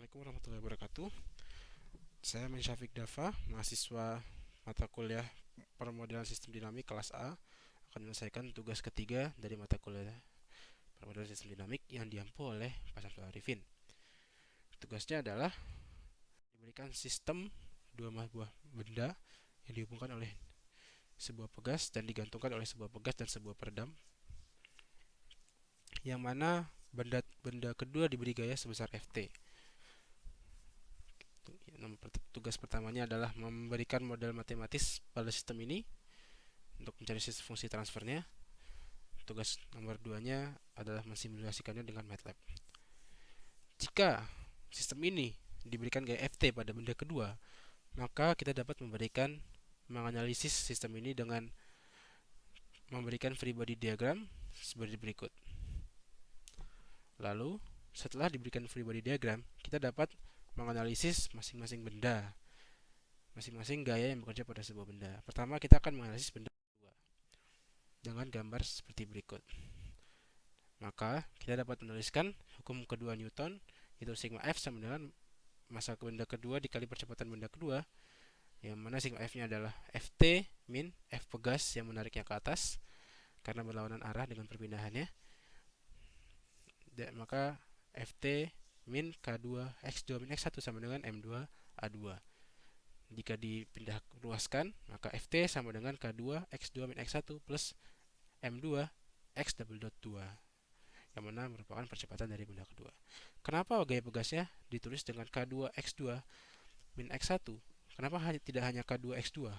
Assalamualaikum warahmatullahi wabarakatuh. Saya Syafiq Dava, mahasiswa mata kuliah Permodelan Sistem Dinamik kelas A, akan menyelesaikan tugas ketiga dari mata kuliah Permodelan Sistem Dinamik yang diampu oleh Pak Syamsul Arifin. Tugasnya adalah diberikan sistem dua buah benda yang dihubungkan oleh sebuah pegas dan digantungkan oleh sebuah pegas dan sebuah peredam, yang mana benda kedua diberi gaya sebesar Ft. Tugas pertamanya adalah memberikan model matematis pada sistem ini untuk mencari fungsi transfernya. Tugas nomor 2-nya adalah mensimulasikannya dengan MATLAB. Jika sistem ini diberikan gaya Ft pada benda kedua, maka kita dapat menganalisis sistem ini dengan memberikan free body diagram seperti berikut. Lalu, setelah diberikan free body diagram, kita dapat menganalisis masing-masing benda, masing-masing gaya yang bekerja pada sebuah benda. Pertama, kita akan menganalisis benda kedua dengan gambar seperti berikut. Maka kita dapat menuliskan hukum kedua Newton, yaitu sigma F sama dengan massa benda kedua dikali percepatan benda kedua, yang mana sigma F-nya adalah Ft min F pegas yang menariknya ke atas karena berlawanan arah dengan perpindahannya. Maka Ft min K2 X2 min X1 sama dengan M2 A2. Jika dipindah luaskan, maka Ft sama dengan K2 X2 min X1 plus M2 X double dot 2, yang mana merupakan percepatan dari benda kedua. Kenapa gaya pegasnya ditulis dengan K2 X2 min X1? Kenapa tidak hanya K2 X2?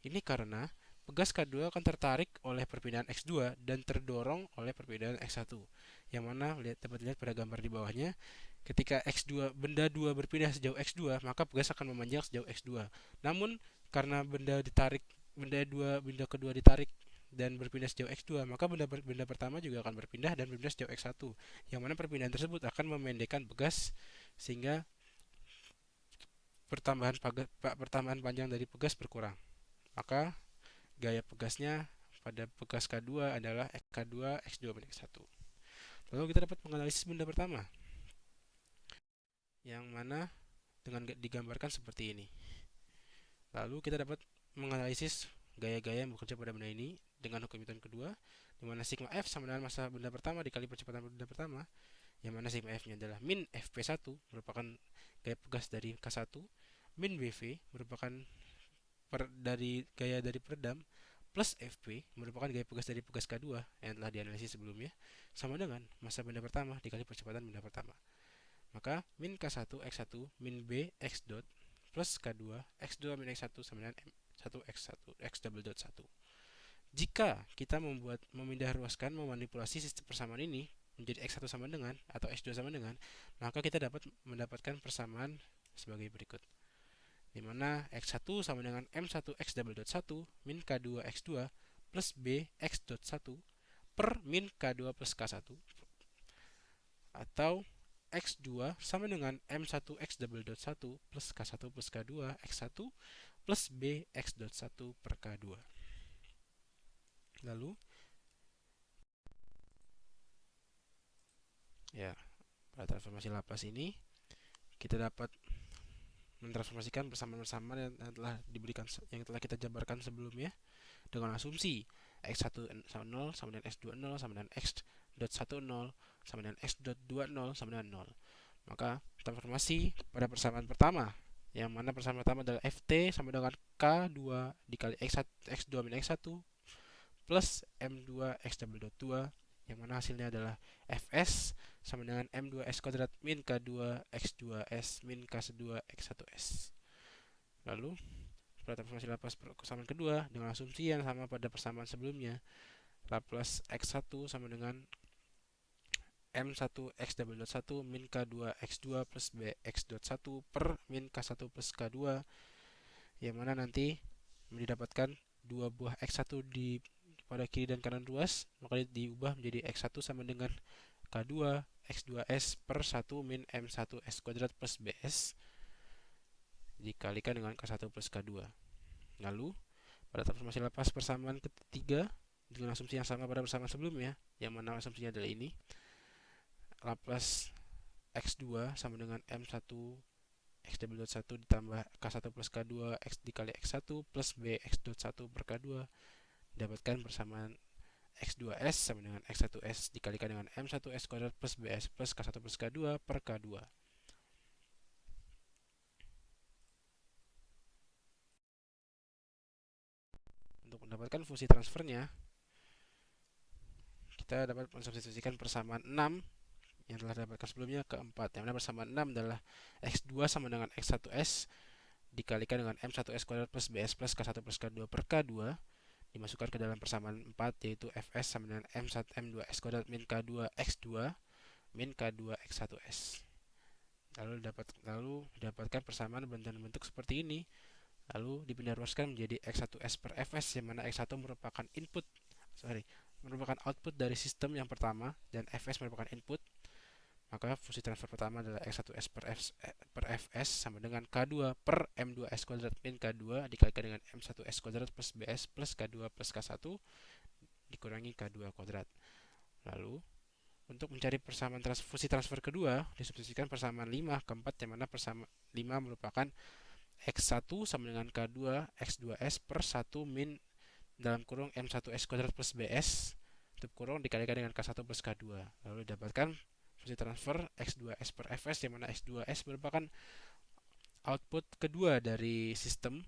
Ini karena pegas K2 akan tertarik oleh perpindahan X2 dan terdorong oleh perpindahan X1. Yang mana dapat dilihat pada gambar di bawahnya, ketika X2 benda 2 berpindah sejauh X2, maka pegas akan memanjang sejauh X2. Namun karena benda kedua ditarik dan berpindah sejauh X2, maka benda pertama juga akan berpindah dan berpindah sejauh X1, yang mana perpindahan tersebut akan memendekkan pegas sehingga pertambahan panjang dari pegas berkurang. Maka gaya pegasnya pada pegas K2 adalah K2 X2 min X1. Lalu kita dapat menganalisis benda pertama, yang mana dengan digambarkan seperti ini. Lalu kita dapat menganalisis gaya-gaya yang bekerja pada benda ini dengan hukum Newton kedua, di mana sigma F sama dengan massa benda pertama dikali percepatan benda pertama, yang mana sigma F-nya adalah min Fp1 merupakan gaya pegas dari K1, min Bv merupakan gaya dari peredam, plus Fp merupakan gaya pegas dari pegas K2 yang telah dianalisis sebelumnya, sama dengan massa benda pertama dikali percepatan benda pertama. Maka min K1 X1 min B X dot plus K2 X2 min X1 sama dengan M1 X1 X double dot 1. Jika kita memindah ruaskan memanipulasi sistem persamaan ini menjadi X1 sama dengan atau X2 sama dengan, maka kita dapat mendapatkan persamaan sebagai berikut, di mana X1 sama dengan M1 X double dot 1 min K2 X2 plus B X dot 1 per min K2 plus K1, atau X2 sama dengan M1 X double dot 1 plus K1 plus K2 X1 plus B X dot 1 per K2. Lalu ya, pada transformasi Laplace ini kita dapat mentransformasikan persamaan-persamaan yang telah kita jabarkan sebelumnya dengan asumsi X1 sama 0 sama dengan X2 0 sama dengan X dot 1 0 sama dengan X dot 2 0 sama dengan 0. Maka transformasi pada persamaan pertama, yang mana persamaan pertama adalah Ft sama dengan K2 dikali X2 min X1 plus M2 X double dot 2, yang mana hasilnya adalah Fs sama dengan M2S kuadrat min K2 X2S min K2 X1S. Lalu pada transformasi Laplace persamaan kedua dengan asumsi yang sama pada persamaan sebelumnya, Laplace X1 sama dengan M1 X double dot 1 min K2 X2 plus B X dot 1 per min K1 plus K2, yang mana nanti didapatkan dua buah X1 pada kiri dan kanan ruas, maka diubah menjadi X1 sama dengan K2 X2S per 1 min M1S kuadrat plus BS dikalikan dengan K1 plus K2. Lalu pada transformasi Laplace persamaan ketiga dengan asumsi yang sama pada persamaan sebelumnya, yang mana asumsinya adalah ini, Laplace X2 sama dengan M1 X double dot 1 ditambah K1 plus K2 X dikali X1 plus B X dot 1 per K2, dapatkan persamaan X2S sama dengan X1S dikalikan dengan M1S kuadrat plus BS plus K1 plus K2 per K2. Untuk mendapatkan fungsi transfernya, kita dapat mensubstitusikan persamaan 6 yang telah didapatkan sebelumnya ke 4. Yang mana persamaan 6 adalah X2 sama dengan X1S dikalikan dengan M1S kuadrat plus BS plus K1 plus K2 per K2, dimasukkan ke dalam persamaan 4, yaitu Fs sama dengan M1 M2S kuadrat min K2 X2 min K2 X1S. Lalu didapatkan persamaan bentuk seperti ini. Lalu dipindah ruaskan menjadi X1S per Fs, yang mana X1 merupakan output dari sistem yang pertama dan Fs merupakan input. Maka fungsi transfer pertama adalah X1S per Fs sama dengan K2 per M2S kuadrat min K2 dikalikan dengan M1S kuadrat plus BS plus K2 plus K1 dikurangi K2 kuadrat. Lalu untuk mencari persamaan fungsi transfer kedua, disubstitusikan persamaan 5 ke 4, yang mana persamaan 5 merupakan X1 sama dengan K2 X2S per 1 min dalam kurung M1S kuadrat plus BS tutup kurung dikalikan dengan K1 plus K2. Lalu didapatkan fungsi transfer X2S per Fs, yang mana X2S merupakan output kedua dari sistem,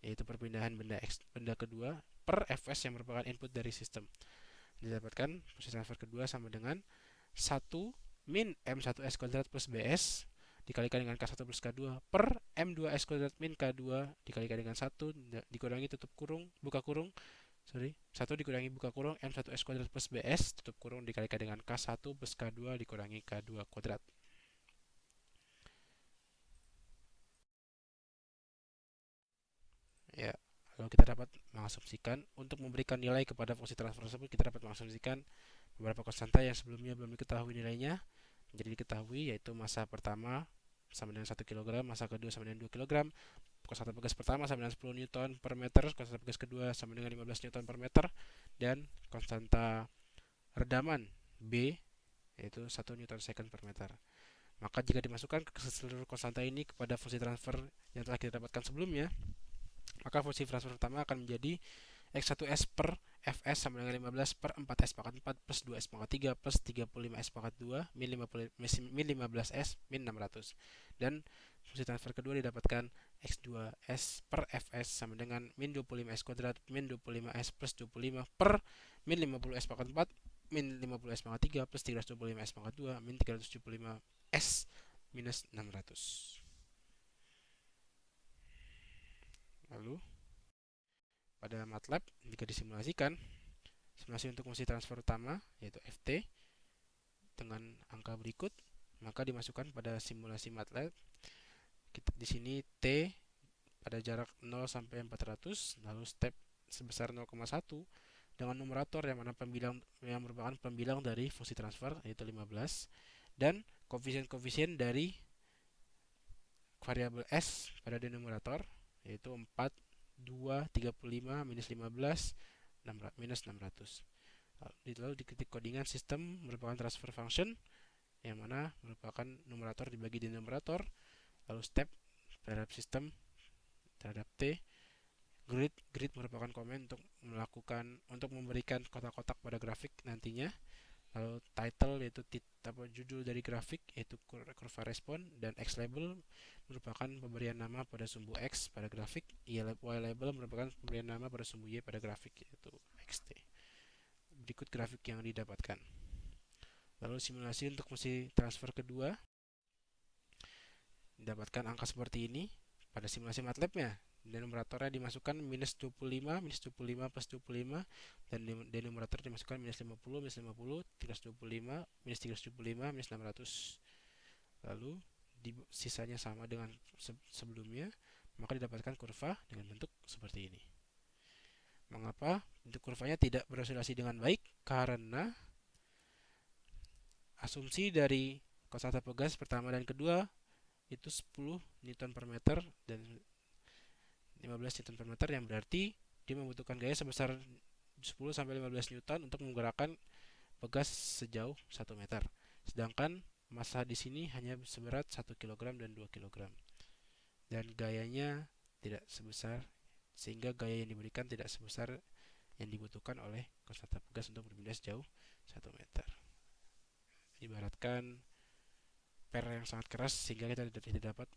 yaitu perpindahan benda kedua, per Fs yang merupakan input dari sistem. Didapatkan fungsi transfer kedua sama dengan 1 min M1S kuadrat plus BS dikalikan dengan K1 plus K2 per M2S kuadrat min K2 dikalikan dengan 1 dikurangi buka kurung 1 dikurangi buka kurung M1S kuadrat plus BS tutup kurung dikalikan dengan K1 plus K2 dikurangi K2 kuadrat. Ya, lalu kita dapat mengasumsikan untuk memberikan nilai kepada fungsi transfer tersebut, kita dapat mengasumsikan beberapa konstanta yang sebelumnya belum diketahui nilainya menjadi diketahui, yaitu massa pertama sama dengan 1 kg, massa kedua sama dengan 2 kg, konstanta pegas pertama sama dengan 10 Newton per meter, konstanta pegas kedua sama dengan 15 Newton per meter, dan konstanta redaman B yaitu 1 Newton second per meter. Maka jika dimasukkan ke seluruh konstanta ini kepada fungsi transfer yang telah kita dapatkan sebelumnya, maka fungsi transfer pertama akan menjadi X1S per Fs sama dengan 15 per 4S pangkat 4 plus 2S pangkat 3 plus 35S pangkat 2 min 15S min 600. Dan fungsi transfer kedua didapatkan X2S per Fs sama dengan min 25S kuadrat min 25S plus 25 per min 50S pangkat 4 min 50S pangkat 3 plus 325S pangkat 2 min 375S minus 600. Lalu pada MATLAB jika disimulasikan, simulasi untuk fungsi transfer utama yaitu Ft dengan angka berikut, maka dimasukkan pada simulasi MATLAB. Di sini T pada jarak 0 sampai 400, lalu step sebesar 0,1 dengan numerator yang merupakan pembilang dari fungsi transfer yaitu 15, dan koefisien dari variabel S pada denominator yaitu 4, 2, 35, minus 15, minus 600. Lalu diketik codingan sistem merupakan transfer function, yang mana merupakan numerator dibagi denominator. Lalu step terhadap sistem terhadap T. Grid merupakan komen untuk memberikan kotak-kotak pada grafik nantinya. Lalu title yaitu judul dari grafik yaitu kurva respon, dan X label merupakan pemberian nama pada sumbu X pada grafik, Y label merupakan pemberian nama pada sumbu Y pada grafik yaitu XT. Berikut grafik yang didapatkan. Lalu simulasi untuk fungsi transfer kedua didapatkan angka seperti ini pada simulasi MATLAB-nya. Denominatornya dimasukkan minus 25 plus 25, dan denominator dimasukkan minus 50, minus 50, 325, minus 375, minus 600. Lalu sisanya sama dengan sebelumnya, maka didapatkan kurva dengan bentuk seperti ini. Mengapa bentuk kurvanya tidak beroscilasi dengan baik? Karena asumsi dari konstanta pegas pertama dan kedua itu 10 Newton per meter dan 15 Newton per meter, yang berarti dia membutuhkan gaya sebesar 10-15 Newton untuk menggerakkan pegas sejauh 1 meter. Sedangkan massa di sini hanya seberat 1 kg dan 2 kg. Dan gayanya tidak sebesar, sehingga gaya yang diberikan tidak sebesar yang dibutuhkan oleh konstanta pegas untuk berpindah sejauh 1 meter. Ibaratkan per yang sangat keras sehingga kita tidak dapat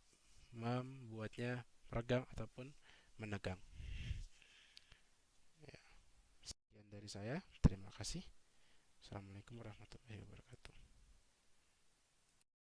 membuatnya meregang ataupun menegang. Ya, sekian dari saya. Terima kasih. Assalamualaikum warahmatullahi wabarakatuh.